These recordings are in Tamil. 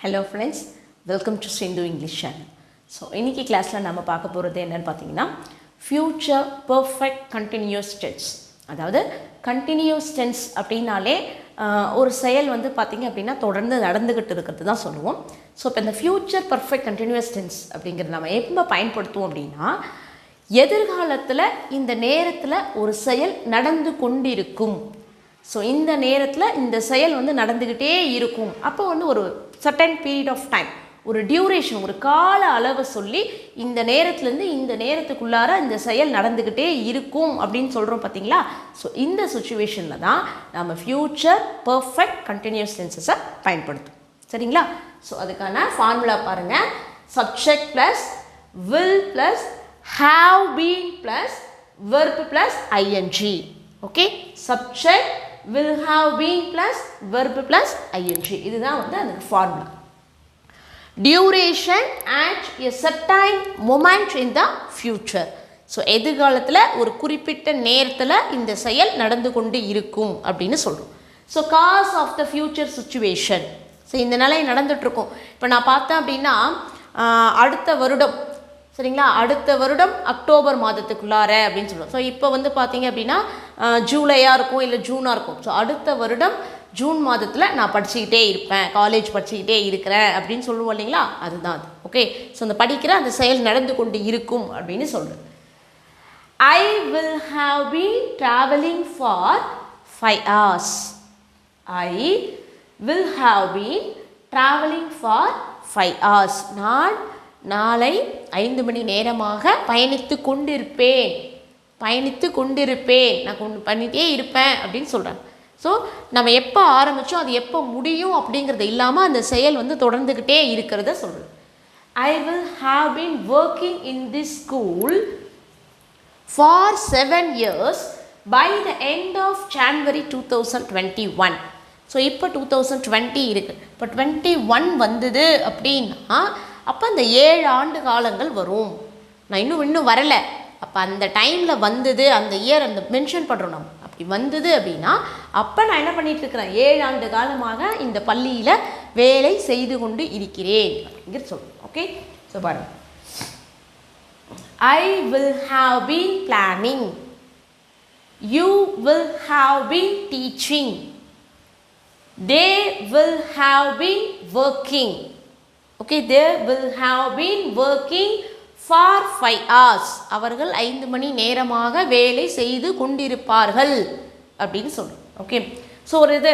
Hello friends, welcome to Sindhu English channel. So, இன்னைக்கு கிளாஸ்ல நாம பார்க்க போறது என்னன்னு பாத்தீங்கன்னா future perfect continuous tense. அதாவது continuous tense அப்படினாலே ஒரு செயல் வந்து பாத்தீங்க அப்படினா தொடர்ந்து நடந்துகிட்டு இருக்கிறது தான் சொல்லுவோம். சோ இப்போ இந்த future perfect continuous tense அப்படிங்கறது நாம எப்ப பயன்படுத்துவோம் அப்படினா எதிர்காலத்துல இந்த நேரத்துல ஒரு செயல் நடந்து கொண்டிருக்கும். ஸோ இந்த நேரத்தில் இந்த செயல் வந்து நடந்துக்கிட்டே இருக்கும். அப்போ வந்து ஒரு சர்டன் பீரியட் ஆஃப் டைம், ஒரு டியூரேஷன், ஒரு கால அளவை சொல்லி இந்த நேரத்துலேருந்து இந்த நேரத்துக்குள்ளார இந்த செயல் நடந்துக்கிட்டே இருக்கும் அப்படின்னு சொல்கிறோம் பார்த்தீங்களா. ஸோ இந்த சுச்சுவேஷனில் தான் நம்ம ஃப்யூச்சர் பர்ஃபெக்ட் கண்டினியூஸ் டென்சஸை பயன்படுத்தும். சரிங்களா? ஸோ அதுக்கான ஃபார்முலா பாருங்கள். Subject plus will plus have been plus verb plus ING. Okay, subject will have been plus verb plus ing. இதுதான் வந்து அந்த formula. duration at a certain moment in the future. So எதிர்காலத்தில் ஒரு குறிப்பிட்ட நேரத்தில் இந்த செயல் நடந்து கொண்டு இருக்கும் அப்படின்னு சொல்கிறோம். So cause of the future situation. So இந்த நிலை நடந்துகிட்ருக்கும். இப்போ நான் பார்த்தேன் அப்படின்னா அடுத்த வருடம், சரிங்களா, அடுத்த வருடம் அக்டோபர் மாதத்துக்குள்ளார அப்படின்னு சொல்லுவோம். ஸோ இப்போ வந்து பார்த்தீங்க அப்படின்னா ஜூலையாக இருக்கும், இல்லை ஜூனாக இருக்கும். ஸோ அடுத்த வருடம் ஜூன் மாதத்தில் நான் படிச்சுக்கிட்டே இருப்பேன், காலேஜ் படிச்சுக்கிட்டே இருக்கிறேன் அப்படின்னு சொல்லுவோம் இல்லைங்களா, அதுதான் அது. ஓகே, ஸோ அந்த படிக்கிற அந்த செயல் நடந்து கொண்டு இருக்கும் அப்படின்னு சொல்கிறேன். I will have been travelling for 5 hours. I will have been travelling for 5 hours. நான் நாளை 5 மணி நேரமாக பயணித்து கொண்டிருப்பேன். நான் பண்ணிகிட்டே இருப்பேன் அப்படின்னு சொல்கிறேன். ஸோ நம்ம எப்போ ஆரம்பித்தோம் அது எப்போ முடியும் அப்படிங்கிறது இல்லாமல் அந்த செயல் வந்து தொடர்ந்துக்கிட்டே இருக்கிறத சொல்கிறேன். I will have been working in this school for 7 years by the end of January 2021. So இப்போ 2020 இருக்குது. இப்போ 21 வந்தது அப்படின்னா அப்போ அந்த 7 ஆண்டு காலங்கள் வரும். நான் இன்னும் வரலை, அப்போ அந்த டைமில் வந்தது, அந்த இயர் அந்த மென்ஷன் பண்ணுறோம். நம்ம அப்படி வந்தது அப்படின்னா அப்போ நான் என்ன பண்ணிகிட்ருக்கிறேன், 7 ஆண்டு காலமாக இந்த பள்ளியில் வேலை செய்து கொண்டு இருக்கிறேன் அப்படிங்கிறது சொல்லுவோம். ஓகே, ஸோ பாருங்கள். ஐ will have been planning. You will have been teaching. They will have been working. Okay, they will have been working for 5 hours. அவர்கள் 5 மணி நேரமாக வேலை செய்து கொண்டிருப்பார்கள் அப்படின்னு சொல்கிறோம். ஓகே, ஸோ ஒரு இது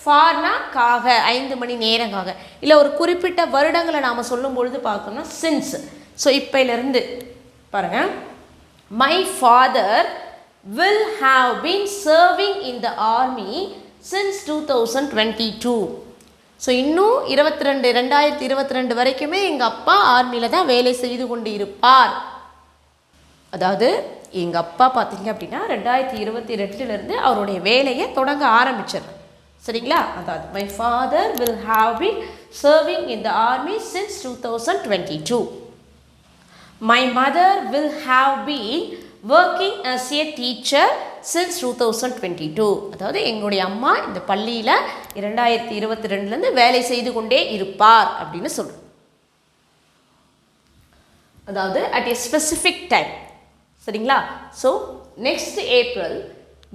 ஃபார்னா காக, 5 மணி நேரங்காக, இல்லை ஒரு குறிப்பிட்ட வருடங்களை நாம் சொல்லும் பொழுது பார்க்கணும்னா சின்ஸ். ஸோ இப்போலேருந்து பாருங்கள். My father will have been serving in the army since 2022. So இன்னும் 2022 வரைக்குமே எங்கள் அப்பா ஆர்மியில் தான் வேலை செய்து கொண்டு இருப்பார். அதாவது எங்கள் அப்பா பார்த்தீங்க அப்படின்னா 2022 அவருடைய வேலையை தொடங்க ஆரம்பிச்சார். சரிங்களா? அதாவது my father will have been serving in the army since 2022. My mother will have been working as a teacher since 2022. அதாவது எங்களுடைய அம்மா இந்த பள்ளியில் 2022 வேலை செய்து கொண்டே இருப்பார் அப்படின்னு சொல்கிறோம். அதாவது at a specific time. சரிங்களா? So next April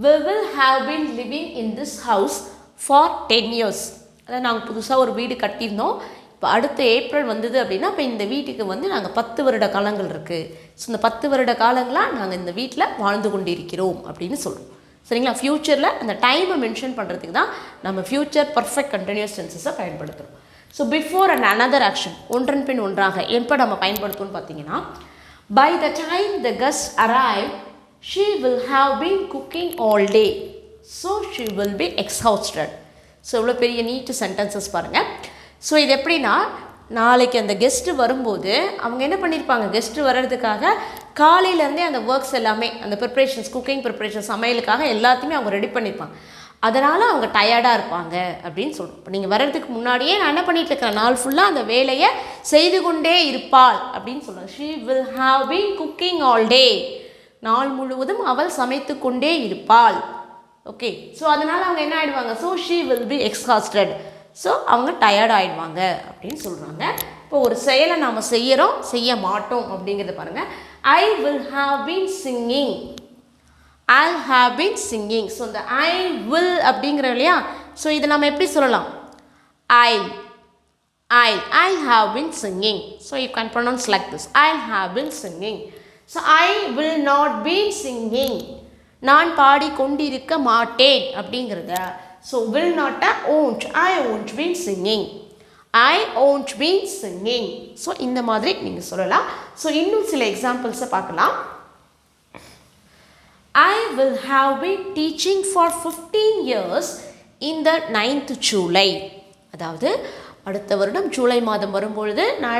we will have been living in this house for 10 years. அதாவது நாங்கள் புதுசாக ஒரு வீடு கட்டியிருந்தோம். இப்போ அடுத்த ஏப்ரல் வந்தது அப்படின்னா இப்போ இந்த வீட்டுக்கு வந்து நாங்கள் 10 வருட காலங்கள் இருக்குது. ஸோ இந்த 10 வருட காலங்களாக நாங்கள் இந்த வீட்டில் வாழ்ந்து கொண்டு இருக்கிறோம் அப்படின்னு சொல்கிறோம். சரிங்களா? ஃப்யூச்சரில் அந்த டைமை மென்ஷன் பண்ணுறதுக்கு தான் நம்ம ஃப்யூச்சர் பர்ஃபெக்ட் கண்டினியூஸ் டென்சஸை பயன்படுத்துகிறோம். So before and another action, ஒன்றன் பின் ஒன்றாக எப்போ நம்ம பயன்படுத்தணும்னு பார்த்தீங்கன்னா, by the time the guest arrive she will have been cooking all day so she will be exhausted. So இவ்வளோ பெரிய நீட்டு சென்டென்சஸ் பாருங்கள். ஸோ இது எப்படின்னா, நாளைக்கு அந்த கெஸ்ட்டு வரும்போது அவங்க என்ன பண்ணியிருப்பாங்க, கெஸ்ட்டு வர்றதுக்காக காலையிலேருந்தே அந்த ஒர்க்ஸ் எல்லாமே, அந்த ப்ரிப்ரேஷன்ஸ், குக்கிங் ப்ரிப்ரேஷன், சமையலுக்காக எல்லாத்தையுமே அவங்க ரெடி பண்ணியிருப்பாங்க. அதனால் அவங்க டயர்டாக இருப்பாங்க அப்படின்னு சொல்கிறோம். இப்போ நீங்கள் வர்றதுக்கு முன்னாடியே நான் என்ன பண்ணிட்டு இருக்கிறேன், நாள் ஃபுல்லாக அந்த வேலையை செய்து கொண்டே இருப்பாள் அப்படின்னு சொல்கிறாங்க. She will have been cooking all டே. நாள் முழுவதும் அவள் சமைத்து கொண்டே இருப்பாள். ஓகே, ஸோ அதனால் அவங்க என்ன ஆகிடுவாங்க, so she will be exhausted. So அவங்க டயர்ட் ஆகிடுவாங்க அப்படின்னு சொல்கிறாங்க. இப்போ ஒரு செயலை நாம் செய்கிறோம், செய்ய மாட்டோம் அப்படிங்கிறத பாருங்கள். ஐ will have been singing. I have been singing. So இந்த ஐ வில் அப்படிங்கிற இல்லையா, ஸோ இதை நம்ம எப்படி சொல்லலாம்? I have been singing. So you can pronounce like this. I have been singing. So I will not be singing. நான் பாடிக்கொண்டிருக்க மாட்டேன் அப்படிங்கிறத. So will not won't. I won't be singing. I won't be singing. So இந்த மாதிரி நீங்கள் சொல்லலாம். ஸோ இன்னும் சில எக்ஸாம்பிள்ஸை பார்க்கலாம். I will have been teaching for 15 years in the 9th July. அதாவது அடுத்த வருடம் ஜூலை மாதம் வரும்பொழுது நான்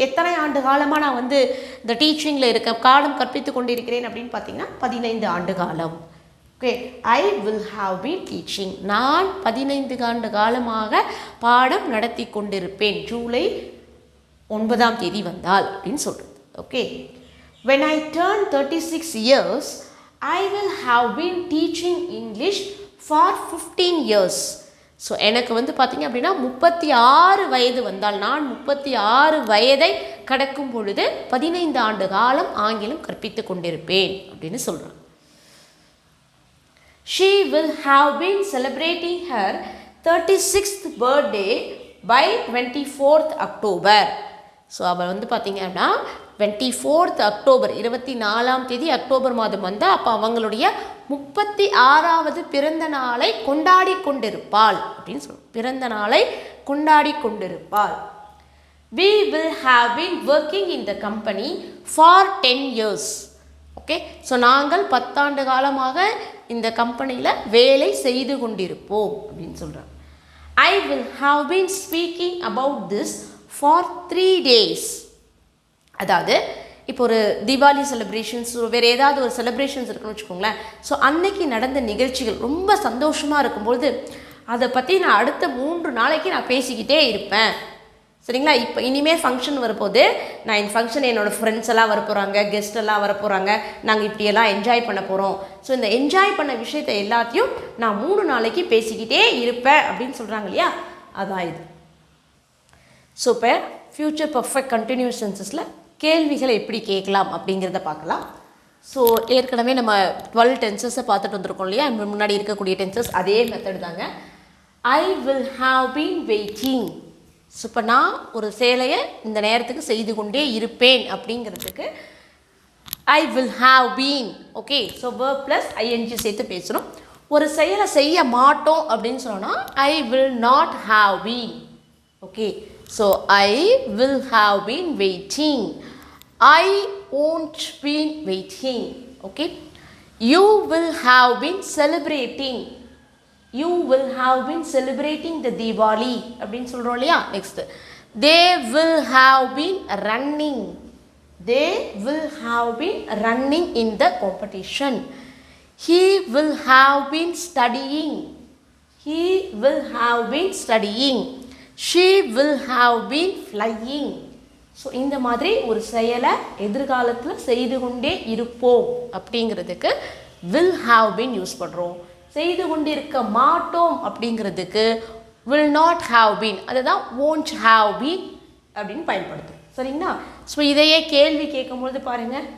எத்தனை ஆண்டு காலமாக நான் வந்து இந்த டீச்சிங்கில் இருக்க காலம் கற்பித்து கொண்டிருக்கிறேன் அப்படின்னு பார்த்தீங்கன்னா 15 ஆண்டு காலம். Okay, I will have been teaching. நான் 15 ஆண்டு காலமாக பாடம் நடத்தி கொண்டிருப்பேன் ஜூலை 9ஆம் தேதி வந்தால் அப்படின்னு சொல்கிறது. Okay, when I turn 36 years, I will have been teaching English for 15 years. So எனக்கு வந்து பார்த்திங்க அப்படின்னா 36 வயது வந்தால், நான் 36 வயதை கடக்கும் பொழுது 15 ஆண்டு காலம் ஆங்கிலம் கற்பித்து கொண்டிருப்பேன் அப்படின்னு சொல்கிறான். She will have been celebrating her 36th birthday by 24th October. So அவள் வந்து பார்த்திங்க அப்படின்னா 24th அக்டோபர் 24ஆம் தேதி அக்டோபர் மாதம் வந்தால் அப்போ அவங்களுடைய 36வது பிறந்த நாளை கொண்டாடி கொண்டிருப்பாள் அப்படின்னு சொல்லுவோம். பிறந்த நாளை கொண்டாடி கொண்டிருப்பாள். We will have been working in the company for 10 years. Okay, so நாங்கள் 10 ஆண்டு காலமாக இந்த கம்பெனியில் வேலை செய்து கொண்டிருப்போம் அப்படின்னு சொல்கிறாங்க. I will have been speaking about this for 3 days. அதாவது இப்போ ஒரு தீபாவளி செலிப்ரேஷன்ஸ், வேறு ஏதாவது ஒரு செலிப்ரேஷன்ஸ் இருக்குன்னு வச்சுக்கோங்களேன். ஸோ அன்னைக்கு நடந்த நிகழ்ச்சிகள் ரொம்ப சந்தோஷமாக இருக்கும்போது அதை பற்றி நான் அடுத்த 3 நாளைக்கு நான் பேசிக்கிட்டே இருப்பேன். சரிங்களா? இப்போ இனிமேல் ஃபங்க்ஷன் வரப்போது, நான் இந்த ஃபங்க்ஷன் என்னோடய ஃப்ரெண்ட்ஸ் எல்லாம் வரப்போகிறாங்க, கெஸ்ட் எல்லாம் வரப்போகிறாங்க, நாங்கள் இப்படியெல்லாம் என்ஜாய் பண்ண போகிறோம். ஸோ இந்த என்ஜாய் பண்ண விஷயத்தை எல்லாத்தையும் நான் 3 நாளைக்கு பேசிக்கிட்டே இருப்பேன் அப்படின்னு சொல்கிறாங்க இல்லையா, அதான் இது. ஸோ இப்போ ஃப்யூச்சர் பர்ஃபெக்ட் கண்டினியூஸ் டென்சஸில் கேள்விகளை எப்படி கேட்கலாம் அப்படிங்கிறத பார்க்கலாம். ஸோ ஏற்கனவே நம்ம 12 டென்சஸை பார்த்துட்டு வந்திருக்கோம் இல்லையா, முன்னாடி இருக்கக்கூடிய டென்சஸ் அதே மெத்தட் தாங்க. ஐ will have been waiting. So இப்போ நான் ஒரு சேலையை இந்த நேரத்துக்கு செய்து கொண்டே இருப்பேன் அப்படிங்கிறதுக்கு I will have been. Okay, so verb plus ING சேர்த்து பேசணும். ஒரு செயலை செய்ய மாட்டோம் அப்படின்னு சொன்னால் I will not have been. Okay, so I will have been waiting. I won't be waiting. Okay, you will have been celebrating. You will have been celebrating the Diwali அப்படின்னு சொல்கிறோம் இல்லையா. Next, they will have been running. They will have been running in the competition. He will have been studying. He will have been studying. She will have been flying. So இந்த மாதிரி ஒரு செயலை எதிர்காலத்தில் செய்து கொண்டே இருப்போம் அப்படிங்கிறதுக்கு will have been யூஸ் பண்ணுறோம். செய்து கொண்டிருக்க மாட்டோம் அப்படிங்கிறதுக்கு will not have been, அதுதான் won't have been அப்படின்னு பயன்படுத்தும். சரிங்களா? ஸோ இதையே கேள்வி கேட்கும்பொழுது பாருங்கள்.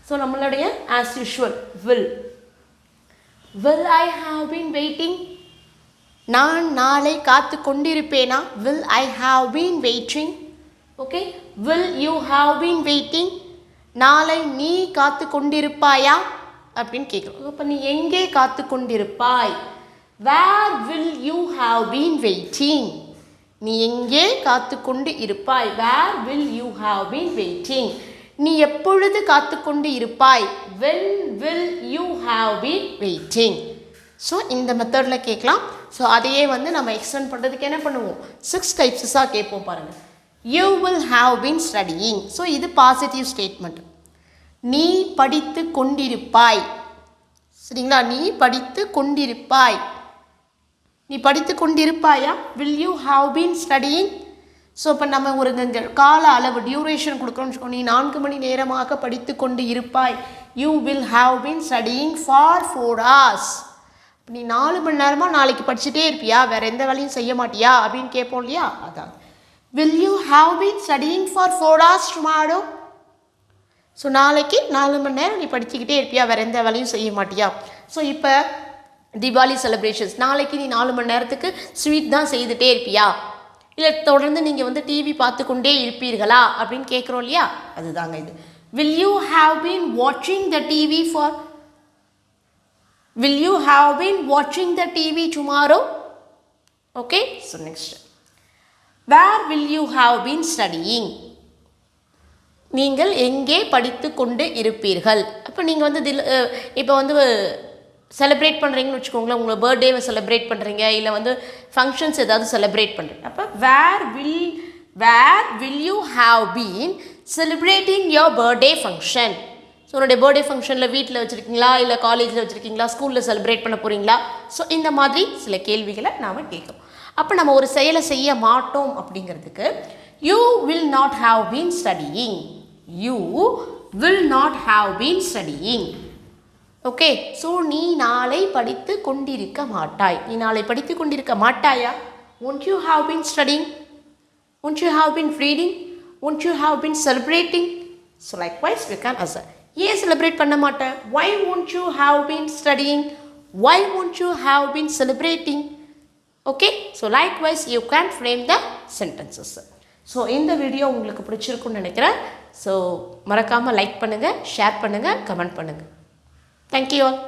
ஸோ நம்மளுடைய as usual will I have been waiting. நான் நாளை காத்து கொண்டிருப்பேனா, will I have been waiting. Okay, will you have been waiting. நாளை நீ காத்து கொண்டிருப்பாயா அப்படின்னு கேட்குறோம். அப்போ நீ எங்கே காத்து கொண்டிருப்பாய், where will you have been waiting. நீ எங்கே காத்து கொண்டு இருப்பாய், where will you have been waiting. நீ எப்பொழுது காத்து கொண்டு இருப்பாய், when will you have been waiting. So இந்த மெத்தடில் கேட்கலாம். ஸோ அதையே வந்து நம்ம எக்ஸ்டெண்ட் பண்ணுறதுக்கு என்ன பண்ணுவோம், 6 டைப்ஸாக கேட்போம் பாருங்கள். You will have been studying. So இது பாசிட்டிவ் ஸ்டேட்மெண்ட். நீ படித்து கொண்டிருப்பாய். சரிங்களா? நீ படித்து கொண்டிருப்பாய். நீ படித்து கொண்டிருப்பாயா, will you have been studying. So இப்போ நம்ம ஒரு இந்த கால அளவு டியூரேஷன் கொடுக்குறோம்னு வச்சுக்கோ, நீ 4 மணி நேரமாக படித்து கொண்டு இருப்பாய். You will have been studying for 4 hours. நீ 4 மணி நேரமாக நாளைக்கு படிச்சுட்டே இருப்பியா, வேறு எந்த வேலையும் செய்ய மாட்டியா அப்படின்னு கேட்போம் இல்லையா, அதான். Will you have been studying for 4 hours tomorrow? So நாளைக்கு 4 மணி நேரம் நீ படிச்சுக்கிட்டே இருப்பியா, வேறு எந்த வேலையும் செய்ய மாட்டியா. ஸோ இப்போ தீபாவளி செலிப்ரேஷன்ஸ், நாளைக்கு நீ 4 மணி நேரத்துக்கு ஸ்வீட் தான் செய்துகிட்டே இருப்பியா, இல்லை தொடர்ந்து நீங்கள் வந்து டிவி பார்த்து கொண்டே இருப்பீர்களா அப்படின்னு கேட்குறோம் இல்லையா, அதுதாங்க இது. Will you have been watching the TV for Will you have been watching the TV tomorrow? Okay, so next. Where will you have been studying? நீங்கள் எங்கே படித்து கொண்டு இருப்பீர்கள். அப்போ நீங்கள் வந்து இப்போ வந்து செலிப்ரேட் பண்ணுறீங்கன்னு வச்சுக்கோங்களேன், உங்களை பர்த்டேவை செலிப்ரேட் பண்ணுறீங்க, இல்லை வந்து ஃபங்க்ஷன்ஸ் ஏதாவது செலிப்ரேட் பண்ணுறீங்க. அப்போ where will you have been celebrating your birthday function. So உன்னுடைய பர்த்டே ஃபங்க்ஷனில் வீட்டில் வச்சுருக்கீங்களா, இல்லை காலேஜில் வச்சுருக்கீங்களா, ஸ்கூலில் செலிப்ரேட் பண்ண போகிறீங்களா. ஸோ இந்த மாதிரி சில கேள்விகளை நாம் கேட்கணும். அப்போ நம்ம ஒரு செயலை செய்ய மாட்டோம் அப்படிங்கிறதுக்கு you will not have been studying, you will not have been studying. Okay, so நீ நாளை படித்து கொண்டிருக்க மாட்டாய், நீ நாளை படித்து கொண்டிருக்க மாட்டாயா. won't you have been studying, won't you have been reading, won't you have been celebrating. So likewise we can answer. ஏன் செலிப்ரேட் பண்ண மாட்டேன், why won't you have been studying, why won't you have been celebrating. Okay, so likewise you can frame the sentences. So இந்த வீடியோ உங்களுக்கு பிடிச்சிருக்குன்னு நினைக்கிறேன். ஸோ மறக்காமல் லைக் பண்ணுங்கள், ஷேர் பண்ணுங்கள், கமெண்ட் பண்ணுங்கள். Thank you all.